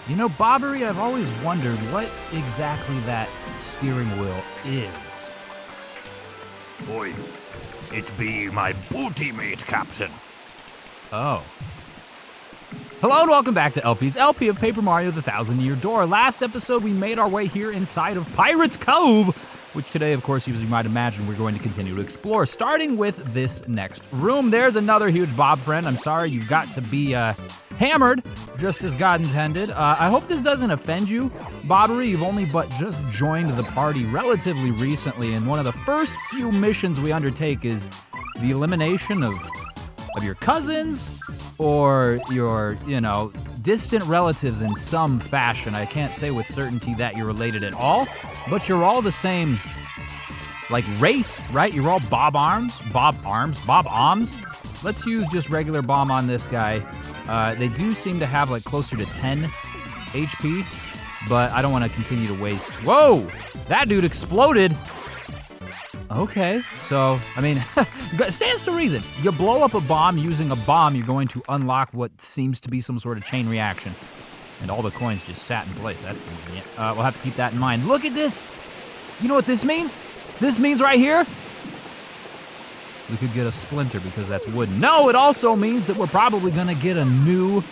You know, Bobbery, I've always wondered what exactly that steering wheel is. Boy, it be my booty mate, Captain. Oh. Hello and welcome back to LP's LP of Paper Mario The Thousand-Year Door. Last episode, we made our way here inside of Pirate's Cove, which today, of course, as you might imagine, we're going to continue to explore, starting with this next room. There's another huge Bob friend. I'm sorry, you've got to be hammered, just as God intended. I hope this doesn't offend you, Bobbery. You've only but just joined the party relatively recently, and one of the first few missions we undertake is the elimination of your cousins or your, distant relatives in some fashion. I can't say with certainty that you're related at all, but you're all the same, race, right? You're all Bob Arms. Let's use just regular bomb on this guy. They do seem to have, closer to 10 HP, but I don't want to continue to waste. Whoa! That dude exploded! Okay, so, stands to reason. You blow up a bomb using a bomb, you're going to unlock what seems to be some sort of chain reaction. And all the coins just sat in place. That's convenient. We'll have to keep that in mind. Look at this! You know what this means? This means right here, we could get a splinter because that's wooden. No, it also means that we're probably going to get a new,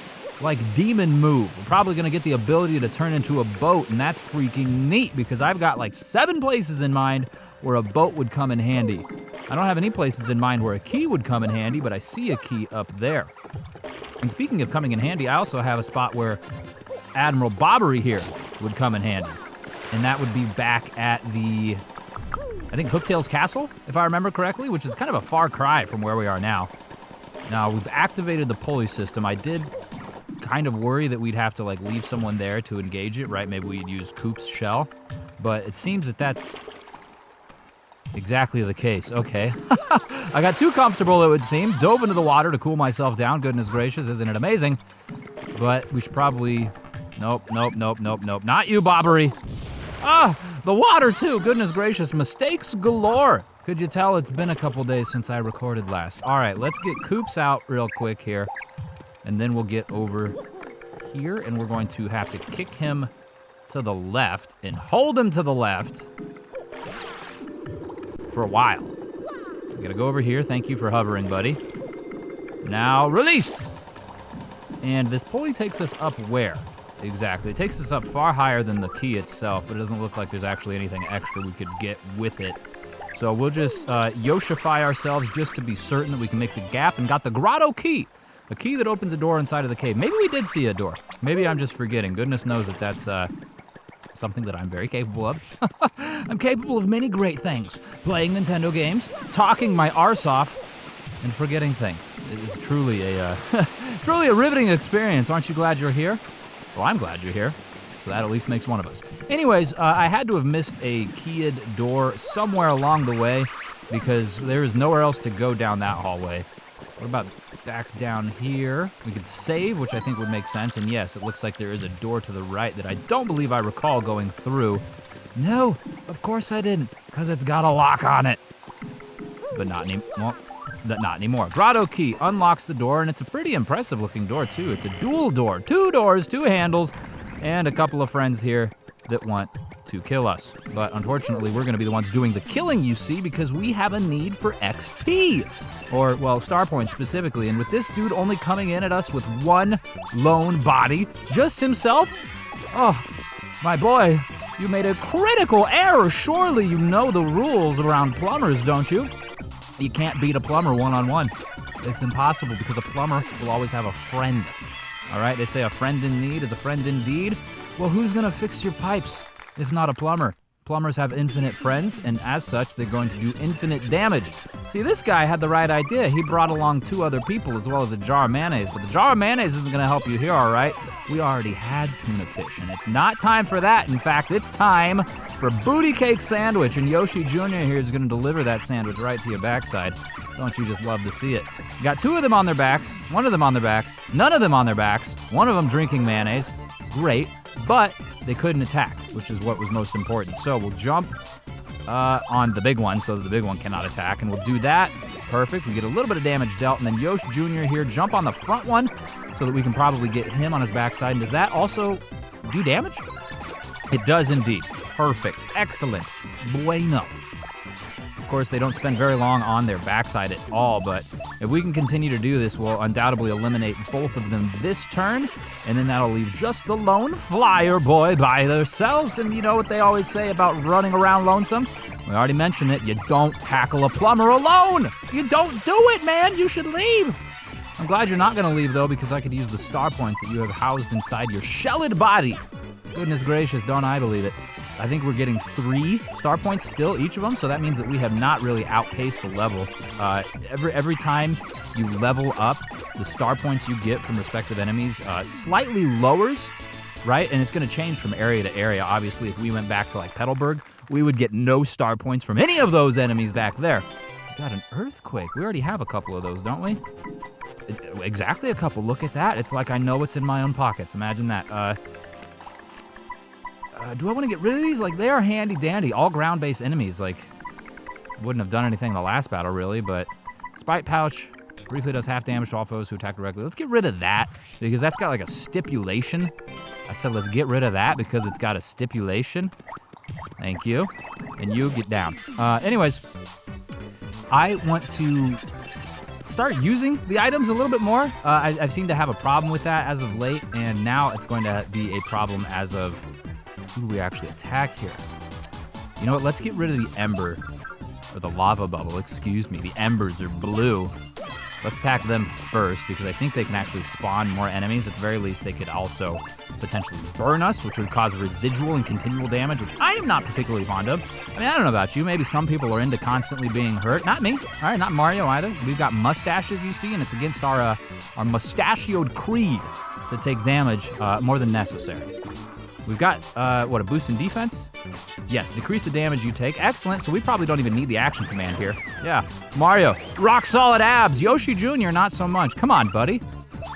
demon move. We're probably going to get the ability to turn into a boat, and that's freaking neat because I've got 7 places in mind where a boat would come in handy. I don't have any places in mind where a key would come in handy, but I see a key up there. And speaking of coming in handy, I also have a spot where Admiral Bobbery here would come in handy. And that would be back at the, I think, Hooktail's Castle, if I remember correctly, which is kind of a far cry from where we are now. Now, we've activated the pulley system. I did kind of worry that we'd have to, leave someone there to engage it, right? Maybe we'd use Coop's shell. But it seems that that's exactly the case. Okay. I got too comfortable, it would seem. Dove into the water to cool myself down. Goodness gracious, isn't it amazing? But we should probably... Nope. Not you, Bobbery. The water, too. Goodness gracious. Mistakes galore. Could you tell it's been a couple days since I recorded last? All right, let's get Coops out real quick here. And then we'll get over here, and we're going to have to kick him to the left and hold him to the left for a while. We gotta go over here. Thank you for hovering, buddy. Now, release! And this pulley takes us up where? Exactly. It takes us up far higher than the key itself, but it doesn't look like there's actually anything extra we could get with it. So we'll just Yoshify ourselves just to be certain that we can make the gap, and got the grotto key. A key that opens a door inside of the cave. Maybe we did see a door. Maybe I'm just forgetting. Goodness knows that that's something that I'm very capable of. I'm capable of many great things. Playing Nintendo games, talking my arse off, and forgetting things. It's truly a riveting experience. Aren't you glad you're here? Well, I'm glad you're here. So that at least makes one of us. Anyways, I had to have missed a keyed door somewhere along the way because there is nowhere else to go down that hallway. What about back down here? We could save, which I think would make sense. And yes, it looks like there is a door to the right that I don't believe I recall going through. No, of course I didn't, because it's got a lock on it. But not anymore. Grotto key unlocks the door, and it's a pretty impressive looking door too. It's a dual door, 2 doors, 2 handles, and a couple of friends here that want to kill us. But unfortunately, we're gonna be the ones doing the killing, you see, because we have a need for XP. Or, well, star points specifically. And with this dude only coming in at us with 1 lone body, just himself, oh, my boy, you made a critical error. Surely you know the rules around plumbers, don't you? You can't beat a plumber one-on-one. It's impossible because a plumber will always have a friend. All right, they say a friend in need is a friend indeed. Well, who's gonna fix your pipes if not a plumber? Plumbers have infinite friends, and as such, they're going to do infinite damage. See, this guy had the right idea. He brought along 2 other people as well as a jar of mayonnaise, but the jar of mayonnaise isn't gonna help you here, all right? We already had tuna fish, and it's not time for that. In fact, it's time for booty cake sandwich, and Yoshi Jr. here is gonna deliver that sandwich right to your backside. Don't you just love to see it? You got 2 of them on their backs, 1 of them on their backs, none of them on their backs, 1 of them drinking mayonnaise. Great, but they couldn't attack, which is what was most important. So we'll jump on the big one so that the big one cannot attack, and we'll do that. perfect. We get a little bit of damage dealt, and then Yosh Jr. here, jump on the front one so that we can probably get him on his backside. And does that also do damage? It does indeed. Perfect. Excellent. Bueno. Of course, they don't spend very long on their backside at all, but if we can continue to do this, we'll undoubtedly eliminate both of them this turn, and then that'll leave just the lone flyer boy by themselves. And you know what they always say about running around lonesome? We already mentioned it. You don't tackle a plumber alone. You don't do it, man. You should leave. I'm glad you're not going to leave, though, because I could use the star points that you have housed inside your shelled body. Goodness gracious, don't I believe it. I think we're getting 3 star points still, each of them, so that means that we have not really outpaced the level. Every time you level up, the star points you get from respective enemies slightly lowers, right? And it's going to change from area to area. Obviously, if we went back to, like, Petalburg, we would get no star points from any of those enemies back there. We got an earthquake. We already have a couple of those, don't we? Exactly a couple. Look at that. It's like I know what's in my own pockets. Imagine that. Do I want to get rid of these? Like, they are handy-dandy. All ground-based enemies. Like, wouldn't have done anything in the last battle, really, but Spite Pouch briefly does half damage to all foes who attack directly. Let's get rid of that, because that's got, like, a stipulation. I said let's get rid of that because it's got a stipulation. Thank you. And you get down. Anyways, I want to start using the items a little bit more. I've seemed to have a problem with that as of late, and now it's going to be a problem as of... Who do we actually attack here? You know what? Let's get rid of the ember, or the lava bubble, excuse me. The embers are blue. Let's attack them first, because I think they can actually spawn more enemies. At the very least, they could also potentially burn us, which would cause residual and continual damage, which I am not particularly fond of. I mean, I don't know about you. Maybe some people are into constantly being hurt. Not me. All right, not Mario either. We've got mustaches, you see, and it's against our mustachioed creed to take damage more than necessary. We've got, a boost in defense? Yes, decrease the damage you take. Excellent, so we probably don't even need the action command here. Yeah, Mario, rock solid abs. Yoshi Jr., not so much. Come on, buddy.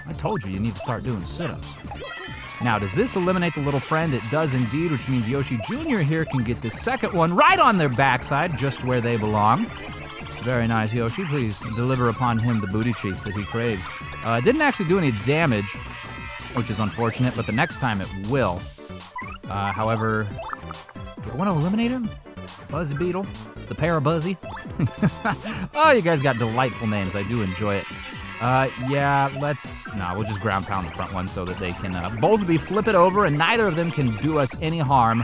I told you need to start doing sit-ups. Now, does this eliminate the little friend? It does indeed, which means Yoshi Jr. here can get the second one right on their backside, just where they belong. Very nice, Yoshi. Please deliver upon him the booty cheeks that he craves. Didn't actually do any damage, which is unfortunate, but the next time it will. However, do I want to eliminate him? Buzzy Beetle? The Parabuzzy? Oh, you guys got delightful names. I do enjoy it. Yeah, we'll just ground pound the front one so that they can both be flip it over, and neither of them can do us any harm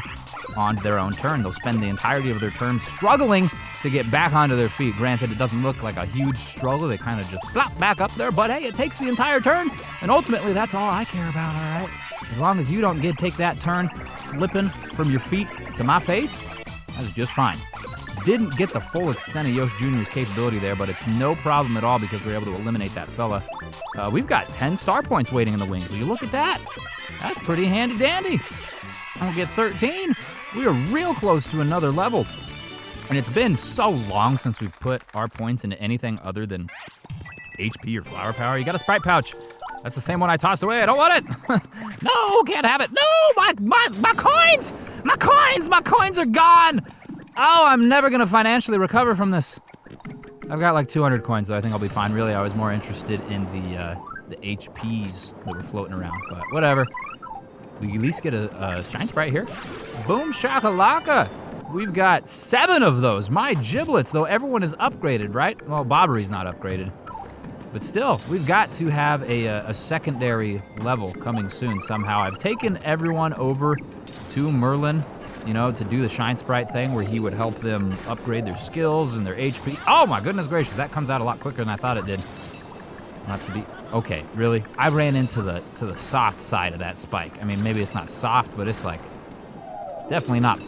on their own turn. They'll spend the entirety of their turn struggling to get back onto their feet. Granted, it doesn't look like a huge struggle. They kind of just flop back up there, but hey, it takes the entire turn, and ultimately, that's all I care about, all right? As long as you don't take that turn flipping from your feet to my face, that's just fine. Didn't get the full extent of Yosh Jr.'s capability there, but it's no problem at all because we're able to eliminate that fella. We've got 10 star points waiting in the wings. Will you look at that? That's pretty handy-dandy. And we'll get 13. We are real close to another level. And it's been so long since we've put our points into anything other than HP or flower power. You got a Sprite Pouch. That's the same one I tossed away. I don't want it. No, can't have it. No, my coins! My coins are gone! Oh, I'm never gonna financially recover from this. I've got like 200 coins, though. I think I'll be fine. Really, I was more interested in the HPs that were floating around, but whatever. We at least get a Shine Sprite here. Boom shakalaka! We've got 7 of those. My giblets, though everyone is upgraded, right? Well, Bobbery's not upgraded. But still, we've got to have a secondary level coming soon somehow. I've taken everyone over to Merlin, you know, to do the Shine Sprite thing where he would help them upgrade their skills and their HP. Oh my goodness gracious, that comes out a lot quicker than I thought it did. I'll have to be, okay, really? I ran into the soft side of that spike. I mean, maybe it's not soft, but it's like, definitely not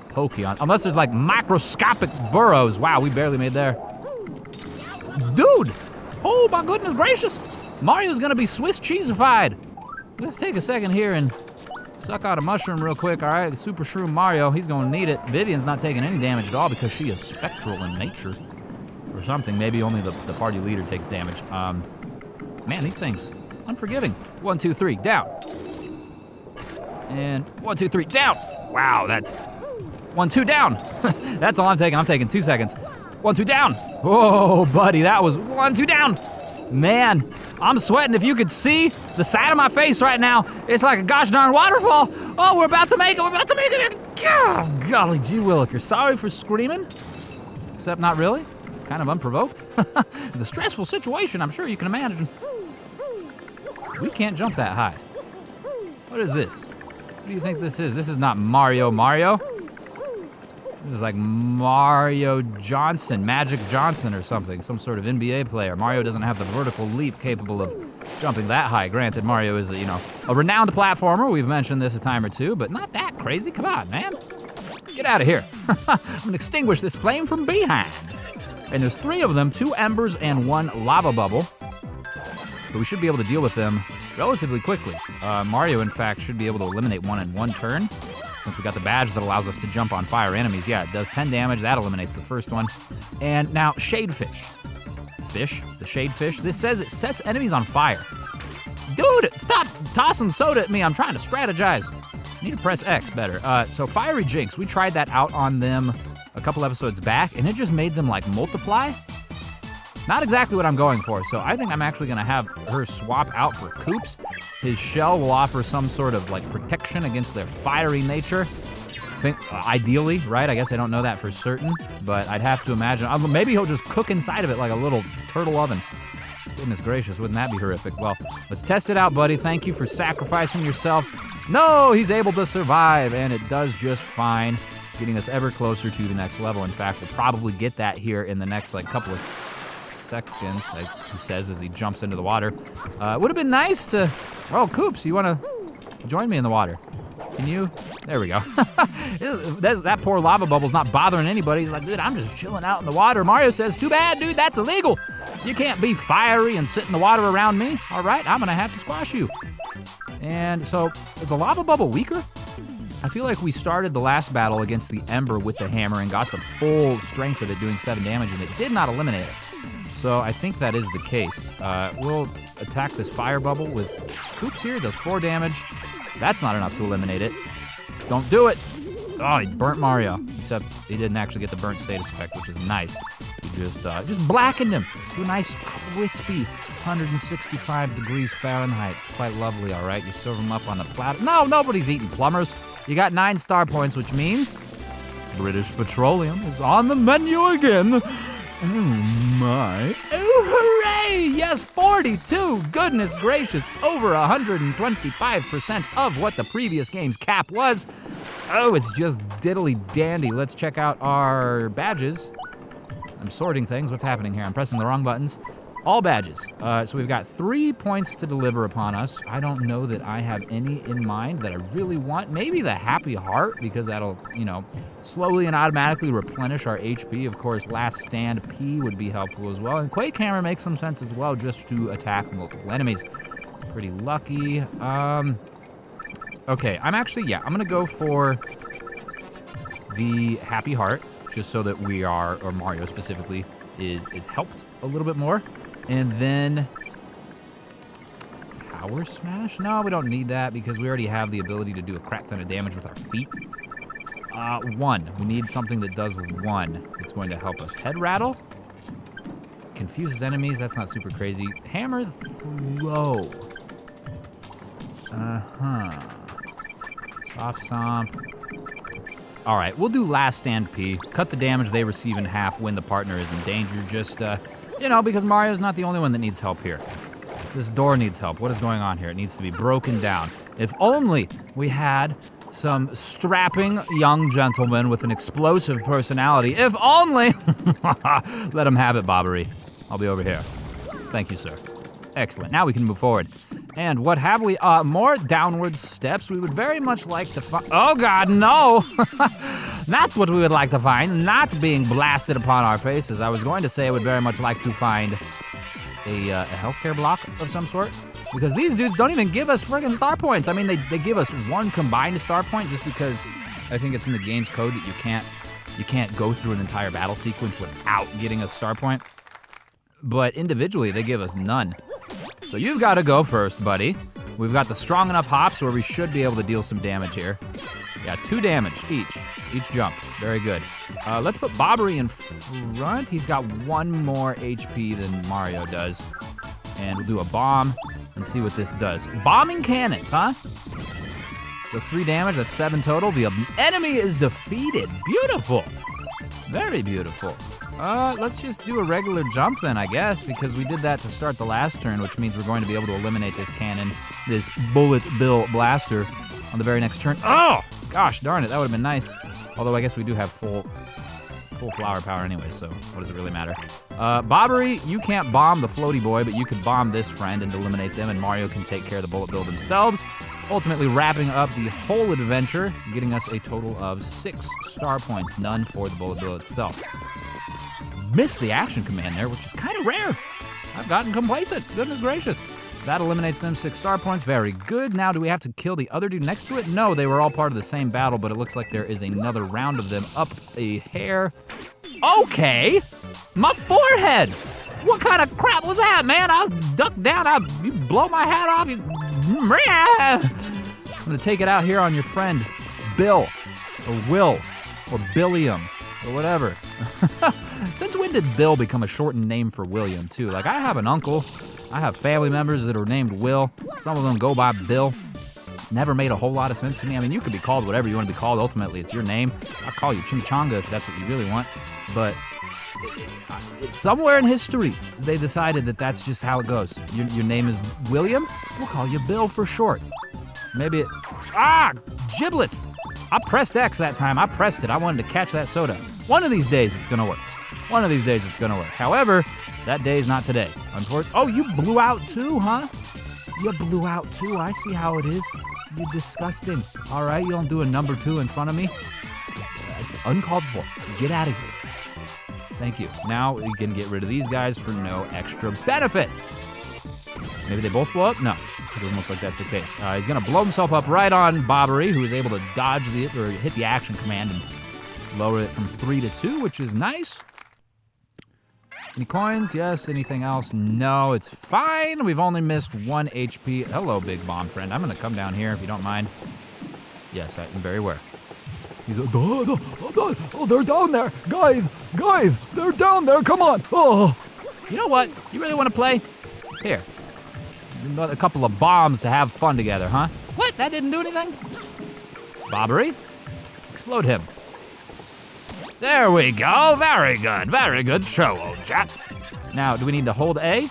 pokey on, unless there's like microscopic burrows. Wow, we barely made there. Dude! Oh my goodness gracious! Mario's gonna be Swiss cheesified. Let's take a second here and suck out a mushroom real quick, all right? Super Shroom Mario, he's gonna need it. Vivian's not taking any damage at all because she is spectral in nature. Or something, maybe only the party leader takes damage. Man, these things, unforgiving. 1, 2, 3, down. And 1, 2, 3, down. Wow, that's 1, 2, down. That's all I'm taking 2 seconds. 1, 2 down. Whoa, buddy, that was 1, 2 down. Man, I'm sweating. If you could see the side of my face right now, it's like a gosh darn waterfall. Oh, we're about to make it. Oh, golly gee willikers. Sorry for screaming, except not really. It's kind of unprovoked. It's a stressful situation, I'm sure you can imagine. We can't jump that high. What is this? What do you think this is? This is not Mario. This is like Mario Johnson, Magic Johnson or something, some sort of NBA player. Mario doesn't have the vertical leap capable of jumping that high. Granted, Mario is a renowned platformer. We've mentioned this a time or two, but not that crazy. Come on, man. Get out of here. I'm gonna extinguish this flame from behind. And there's 3 of them, 2 embers and 1 lava bubble. But we should be able to deal with them relatively quickly. Mario, in fact, should be able to eliminate 1 in 1 turn. Once we got the badge that allows us to jump on fire enemies. Yeah, it does 10 damage. That eliminates the first one. And now, Shadefish. The Shadefish. This says it sets enemies on fire. Dude, stop tossing soda at me. I'm trying to strategize. Need to press X better. So Fiery Jinx, we tried that out on them a couple episodes back, and it just made them, like, multiply. Not exactly what I'm going for, so I think I'm actually gonna have her swap out for Koops. His shell will offer some sort of like protection against their fiery nature. I think, ideally, right? I guess I don't know that for certain, but I'd have to imagine, maybe he'll just cook inside of it like a little turtle oven. Goodness gracious, wouldn't that be horrific? Well, let's test it out, buddy. Thank you for sacrificing yourself. No, he's able to survive, and it does just fine, getting us ever closer to the next level. In fact, we'll probably get that here in the next like couple of seconds, like he says as he jumps into the water. Would have been nice to, oh, Koops, you want to join me in the water? Can you? There we go. That poor lava bubble's not bothering anybody. He's like, dude, I'm just chilling out in the water. Mario says, too bad, dude, that's illegal. You can't be fiery and sit in the water around me. All right, I'm gonna have to squash you. And so, is the lava bubble weaker? I feel like we started the last battle against the Ember with the hammer and got the full strength of it doing 7 damage, and it did not eliminate it. So I think that is the case. We'll attack this fire bubble with Koops here. It does 4 damage. That's not enough to eliminate it. Don't do it. Oh, he burnt Mario. Except he didn't actually get the burnt status effect, which is nice. He just blackened him to a nice crispy 165 degrees Fahrenheit. It's quite lovely, all right? You serve them up on a platter. No, nobody's eating plumbers. You got 9 star points, which means British Petroleum is on the menu again. Oh my. Oh, hooray! Yes, 42. Goodness gracious. Over 125% of what the previous game's cap was. Oh, it's just diddly dandy. Let's check out our badges. I'm sorting things. What's happening here? I'm pressing the wrong buttons. All badges. So we've got 3 points to deliver upon us. I don't know that I have any in mind that I really want. Maybe the Happy Heart, because that'll, slowly and automatically replenish our HP. Of course, Last Stand P would be helpful as well. And Quake Hammer makes some sense as well, just to attack multiple enemies. Pretty lucky. Okay, I'm gonna go for the Happy Heart, just so that we are, or Mario specifically, is helped a little bit more. And then Power Smash? No, we don't need that because we already have the ability to do a crap ton of damage with our feet. 1. We need something that does 1. It's going to help us. Head Rattle. Confuses enemies. That's not super crazy. Hammer Throw. Soft Stomp. All right, we'll do Last Stand P. Cut the damage they receive in half when the partner is in danger. Just, because Mario's not the only one that needs help here. This door needs help. What is going on here? It needs to be broken down. If only we had some strapping young gentleman with an explosive personality. If only! Let him have it, Bobbery. I'll be over here. Thank you, sir. Excellent. Now we can move forward. And what have we? More downward steps. We would very much like to find... Oh, God, no! That's what we would like to find, not being blasted upon our faces. I was going to say I would very much like to find a healthcare block of some sort, because these dudes don't even give us friggin' star points. I mean, they give us 1 combined star point just because I think it's in the game's code that you can't go through an entire battle sequence without getting a star point. But individually, they give us none. So you've got to go first, buddy. We've got the strong enough hops where we should be able to deal some damage here. Yeah, 2 damage each jump. Very good. Let's put Bobbery in front. He's got 1 more HP than Mario does. And we'll do a bomb and see what this does. Bombing cannons, huh? Does 3 damage, that's 7 total. The enemy is defeated. Beautiful. Very beautiful. Let's just do a regular jump then, I guess, because we did that to start the last turn, which means we're going to be able to eliminate this cannon, this bullet bill blaster, on the very next turn. Oh, gosh darn it, that would have been nice. Although I guess we do have full flower power anyway, so what does it really matter? Bobbery, you can't bomb the floaty boy, but you can bomb this friend and eliminate them, and Mario can take care of the bullet bill themselves, ultimately wrapping up the whole adventure, getting us a total of 6 star points, none for the bullet bill itself. Missed the action command there, which is kind of rare. I've gotten complacent, goodness gracious. That eliminates them 6 star points, very good. Now, do we have to kill the other dude next to it? No, they were all part of the same battle, but it looks like there is another round of them up a hair. Okay, my forehead. What kind of crap was that, man? I'll duck down, you blow my hat off, I'm gonna take it out here on your friend, Bill, or Will, or Billiam, or whatever. Since when did Bill become a shortened name for William, too? Like, I have an uncle, I have family members that are named Will. Some of them go by Bill. It's never made a whole lot of sense to me. I mean, you could be called whatever you want to be called. Ultimately, it's your name. I'll call you Chimichanga if that's what you really want. But somewhere in history, they decided that that's just how it goes. Your name is William? We'll call you Bill for short. Maybe it... Giblets! I pressed X that time. I pressed it. I wanted to catch that soda. One of these days, it's going to work. One of these days, it's going to work. However, that day is not today. Unfortunately. Oh, you blew out too, huh? You blew out too. I see how it is. You're disgusting. All right, you don't do a number 2 in front of me. It's uncalled for. Get out of here. Thank you. Now we can get rid of these guys for no extra benefit. Maybe they both blow up? No, it doesn't look like that's the case. He's gonna blow himself up right on Bobbery, who is able to dodge or hit the action command and lower it from 3 to 2, which is nice. Any coins? Yes. Anything else? No, it's fine. We've only missed 1 HP. Hello, big bomb friend. I'm gonna come down here if you don't mind. Yes, I'm very aware. He's like, oh, they're down there. Guys, they're down there. Come on. Oh. You know what? You really want to play? Here. A couple of bombs to have fun together, huh? What? That didn't do anything? Bobbery? Explode him. There we go. Very good. Very good show, old chap. Now, do we need to hold A?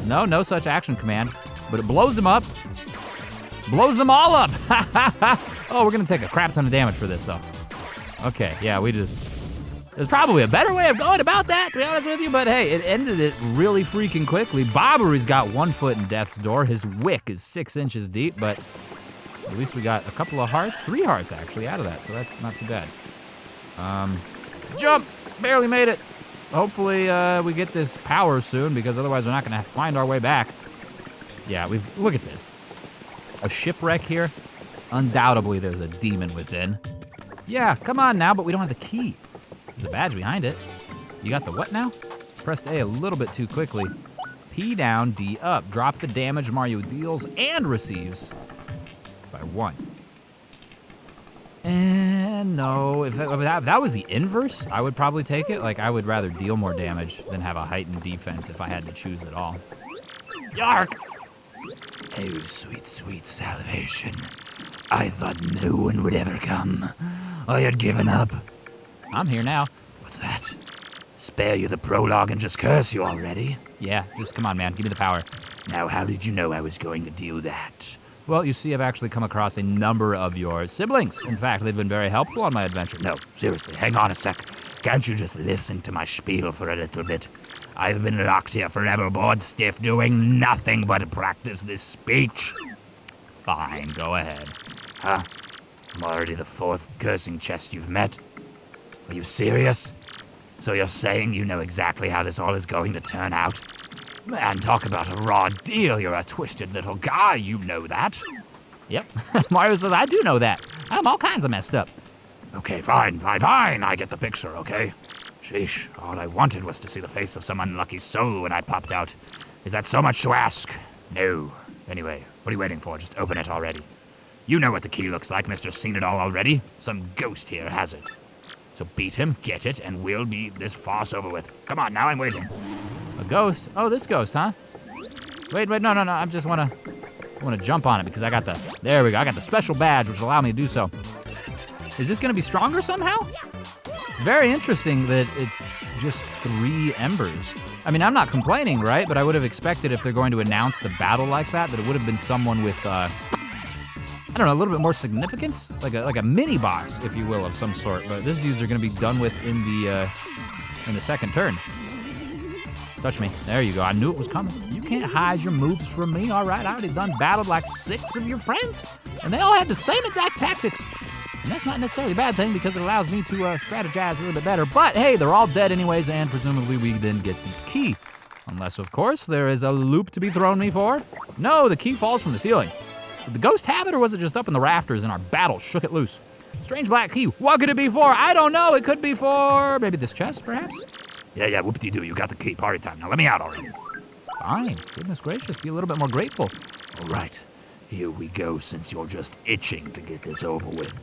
No such action command. But it blows them up. Blows them all up. Oh, we're gonna take a crap ton of damage for this, though. Okay, yeah, there's probably a better way of going about that, to be honest with you, but hey, it ended it really freaking quickly. Bobbery's got 1 foot in death's door. His wick is 6 inches deep, but at least we got a couple of hearts, 3 hearts actually out of that, so that's not too bad. Jump! Barely made it. Hopefully we get this power soon, because otherwise we're not gonna find our way back. Yeah, look at this. A shipwreck here. Undoubtedly there's a demon within. Yeah, come on now, but we don't have the key. There's a badge behind it. You got the what now? Pressed A a little bit too quickly. P down, D up. Drop the damage Mario deals and receives by 1. And no, if that was the inverse, I would probably take it. Like, I would rather deal more damage than have a heightened defense if I had to choose it all. Yark! Oh, sweet, sweet salvation. I thought no one would ever come. I had given up. I'm here now. What's that? Spare you the prologue and just curse you already? Yeah, just come on, man. Give me the power. Now, how did you know I was going to do that? Well, you see, I've actually come across a number of your siblings. In fact, they've been very helpful on my adventure. No, seriously, hang on a sec. Can't you just listen to my spiel for a little bit? I've been locked here forever, bored stiff, doing nothing but practice this speech. Fine, go ahead. Huh? I'm already the 4th cursing chest you've met. Are you serious? So you're saying you know exactly how this all is going to turn out? Man, talk about a raw deal. You're a twisted little guy, you know that. Yep, Mario says I do know that. I'm all kinds of messed up. Okay, fine. I get the picture, okay? Sheesh, all I wanted was to see the face of some unlucky soul when I popped out. Is that so much to ask? No. Anyway, what are you waiting for? Just open it already. You know what the key looks like, Mr. Seen It All already. Some ghost here has it. So beat him, get it, and we'll be this farce over with. Come on, now I'm waiting. A ghost? Oh, this ghost, huh? Wait, no. I just wanna jump on it because I got there we go. I got the special badge, which will allow me to do so. Is this gonna be stronger somehow? Very interesting that it's just 3 embers. I mean, I'm not complaining, right? But I would have expected if they're going to announce the battle like that it would have been someone with, I don't know, a little bit more significance? Like a mini boss, if you will, of some sort. But this dudes are gonna be done with in the second turn. Touch me. There you go. I knew it was coming. You can't hide your moves from me, all right? I already done battled like 6 of your friends, and they all had the same exact tactics. And that's not necessarily a bad thing because it allows me to strategize a little bit better. But hey, they're all dead anyways, and presumably we then get the key. Unless, of course, there is a loop to be thrown me for. No, the key falls from the ceiling. Did the ghost have it, or was it just up in the rafters and our battle shook it loose? Strange black key. What could it be for? I don't know. It could be for maybe this chest, perhaps? Yeah, whoop-de-doo, you got the key, party time. Now let me out already. Fine. Goodness gracious, be a little bit more grateful. All right, here we go, since you're just itching to get this over with.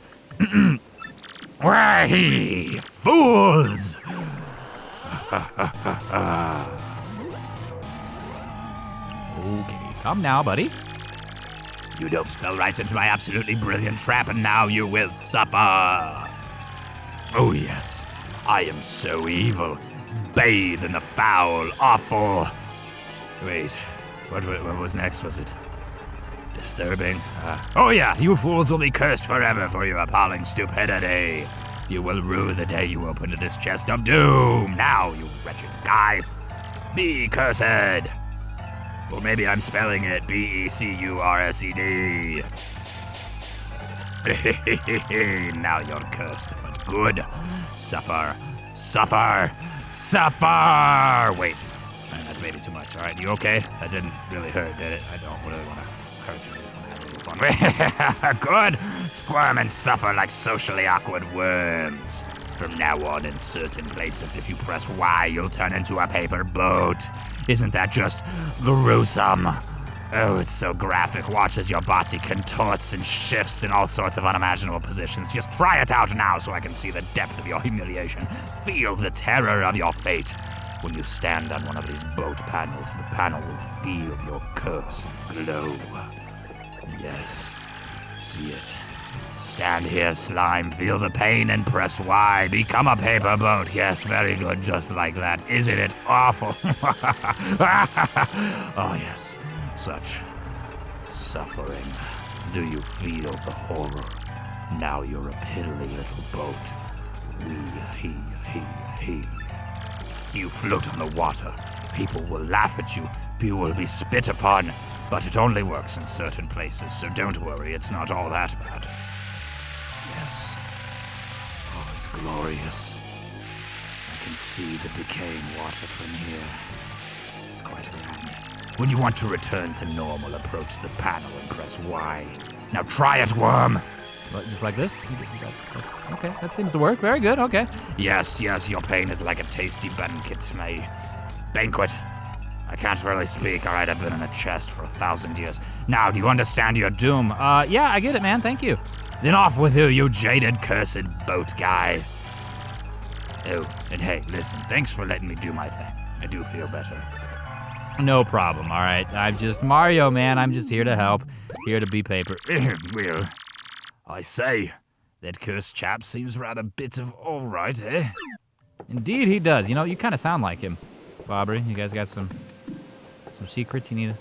Why, fools! Okay, come now, buddy. You dopes fell right into my absolutely brilliant trap, and now you will suffer. Oh yes, I am so evil. Bathe in the foul, awful. Wait, what was next? Was it disturbing? Oh yeah, you fools will be cursed forever for your appalling stupidity. You will rue the day you opened this chest of doom. Now, you wretched guy, be cursed. Or maybe I'm spelling it B-E-C-U-R-S-E-D. Now you're cursed for good. Suffer. Wait, man, that's maybe too much. All right, you okay? That didn't really hurt, did it? I don't really want to hurt you. I just want to have a little fun. Good. Squirm and suffer like socially awkward worms. From now on, in certain places, if you press Y, you'll turn into a paper boat. Isn't that just gruesome? Oh, it's so graphic. Watch as your body contorts and shifts in all sorts of unimaginable positions. Just try it out now so I can see the depth of your humiliation. Feel the terror of your fate. When you stand on one of these boat panels, the panel will feel your curse glow. Yes, see it. Stand here, slime, feel the pain and press Y. Become a paper boat. Yes, very good, just like that. Isn't it awful? Oh, yes. Such suffering. Do you feel the horror? Now you're a piddly little boat. He. You float on the water. People will laugh at you. You will be spit upon. But it only works in certain places, so don't worry, it's not all that bad. Yes. Oh, it's glorious. I can see the decaying water from here. It's quite grand. When you want to return to normal, approach the panel and press Y. Now try it, worm! What, just like this? Okay, that seems to work. Very good, okay. Yes, your pain is like a tasty banquet, my banquet. I can't really speak, all right? I've been in a chest for 1,000 years. Now, do you understand your doom? Yeah, I get it, man. Thank you. Then off with you jaded, cursed boat guy. Oh, and hey, listen, thanks for letting me do my thing. I do feel better. No problem, all right? I'm just Mario, man. I'm just here to help. Here to be paper. Well, I say, that cursed chap seems rather bit of all right, eh? Indeed he does. You know, you kind of sound like him. Bobbery, you guys got some secrets you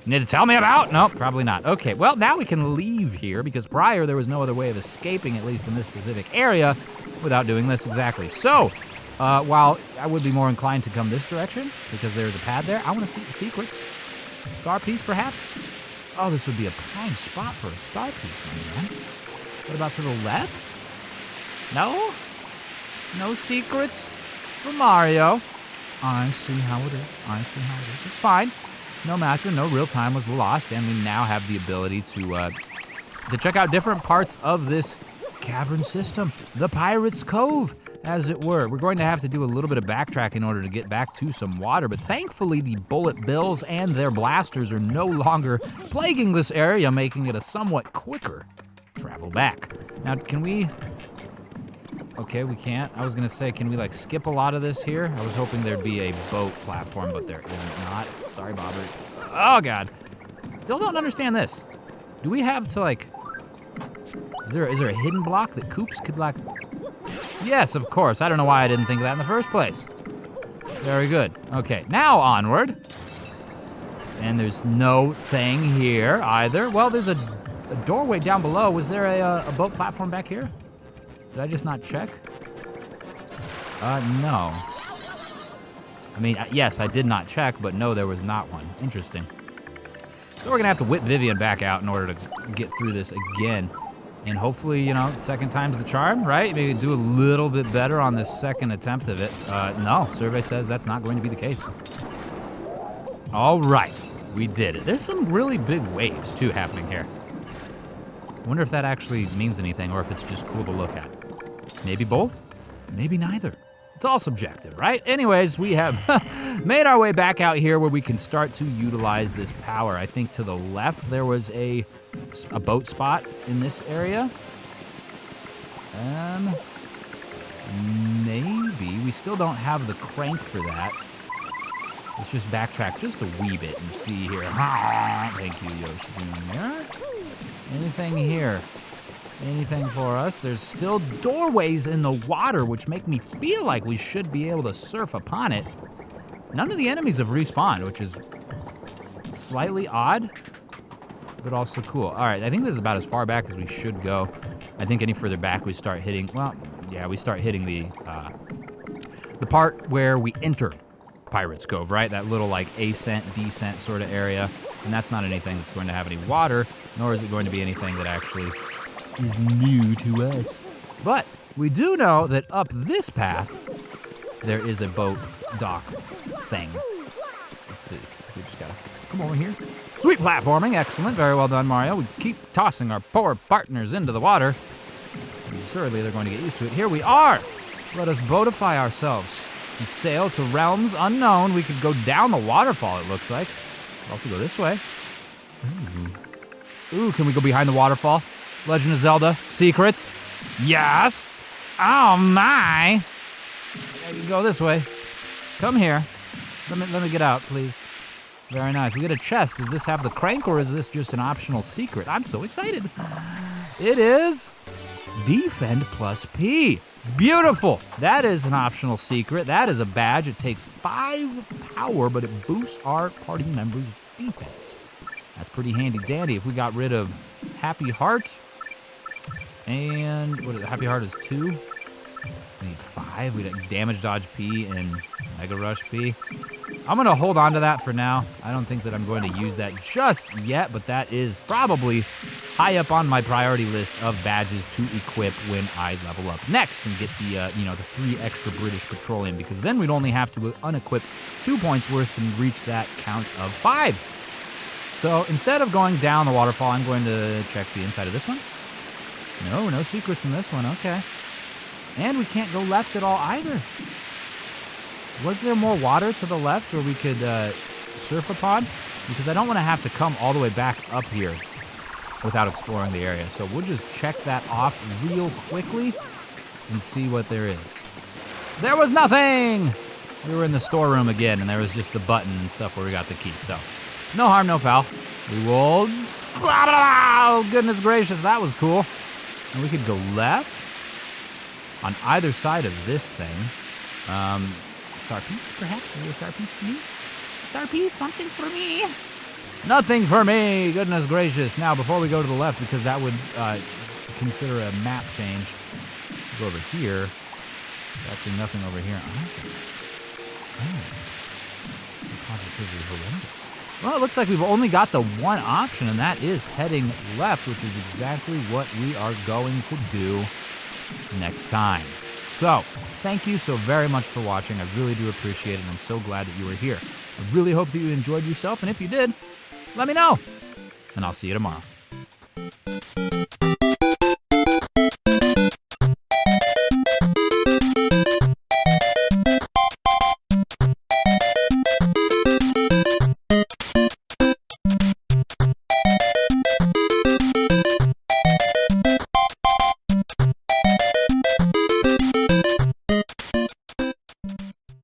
need to tell me about? No, probably not. Okay, well, now we can leave here because prior there was no other way of escaping, at least in this specific area, without doing this exactly. So, while I would be more inclined to come this direction because there's a pad there, I want to see the secrets. Star piece, perhaps? Oh, this would be a prime spot for a star piece, my man. What about to the left? No? No secrets for Mario. I see how it is. It's fine. No matter, no real time was lost, and we now have the ability to check out different parts of this cavern system. The Pirate's Cove. as it were. We're going to have to do a little bit of backtrack in order to get back to some water, but thankfully the bullet bills and their blasters are no longer plaguing this area, making it a somewhat quicker travel back. Now, can we... Okay, we can't. I was gonna say, can we like skip a lot of this here? I was hoping there'd be a boat platform, but there isn't not. Sorry, Bobber. Oh, God. Still don't understand this. Do we have to like... Is there a hidden block that Koops could like... Yes, of course. I don't know why I didn't think of that in the first place. Very good. Okay, now onward. And there's no thing here either. Well, there's a doorway down below. Was there a boat platform back here? Did I just not check? No. I mean, yes, I did not check, but no, there was not one. Interesting. So we're gonna have to whip Vivian back out in order to get through this again. And hopefully, you know, second time's the charm, right? Maybe do a little bit better on this second attempt of it. No, survey says that's not going to be the case. All right, we did it. There's some really big waves, too, happening here. I wonder if that actually means anything or if it's just cool to look at. Maybe both, maybe neither. It's all subjective, right? Anyways, we have made our way back out here where we can start to utilize this power. I think to the left there was a boat spot in this area. Maybe. We still don't have the crank for that. Let's just backtrack just a wee bit and see here. Thank you, Yoshi Jr. Anything here? Anything for us? There's still doorways in the water, which make me feel like we should be able to surf upon it. None of the enemies have respawned, which is slightly odd, but also cool. All right, I think this is about as far back as we should go. I think any further back we start hitting, well, yeah, we start hitting the part where we enter Pirates Cove, right? That little like ascent, descent sort of area. And that's not anything that's going to have any water, nor is it going to be anything that actually is new to us. But we do know that up this path, there is a boat dock thing. Let's see, we just gotta come over here. Sweet platforming, excellent, very well done, Mario. We keep tossing our poor partners into the water. And surely they're going to get used to it. Here we are. Let us boatify ourselves and sail to realms unknown. We could go down the waterfall, it looks like. We'll also go this way. Ooh, can we go behind the waterfall? Legend of Zelda, secrets. Yes. Oh my. You go this way. Come here. Let me get out, please. Very nice. We get a chest. Does this have the crank or is this just an optional secret? I'm so excited. It is Defend plus P. Beautiful. That is an optional secret. That is a badge. It takes 5 power, but it boosts our party members' defense. That's pretty handy dandy. If we got rid of Happy Heart, and what is it? Happy Heart is 2. We need 5. We got Damage Dodge P and Mega Rush P. I'm gonna hold on to that for now. I don't think that I'm going to use that just yet, but that is probably high up on my priority list of badges to equip when I level up next and get the the 3 extra British Petroleum, because then we'd only have to unequip 2 points worth and reach that count of 5. So instead of going down the waterfall, I'm going to check the inside of this one. No secrets in this one. Okay. And we can't go left at all either. Was there more water to the left where we could surf upon? Because I don't want to have to come all the way back up here without exploring the area. So we'll just check that off real quickly and see what there is. There was nothing! We were in the storeroom again, and there was just the button and stuff where we got the key. So no harm, no foul. We will... Oh, goodness gracious, that was cool. And we could go left on either side of this thing. Star piece, perhaps? Maybe a star piece for me? Star piece, something for me? Nothing for me, goodness gracious. Now, before we go to the left, because that would consider a map change, go over here. There's actually nothing over here. Positively horrendous. Well, it looks like we've only got the one option, and that is heading left, which is exactly what we are going to do next time. So, thank you so very much for watching. I really do appreciate it, and I'm so glad that you were here. I really hope that you enjoyed yourself, and if you did, let me know. And I'll see you tomorrow.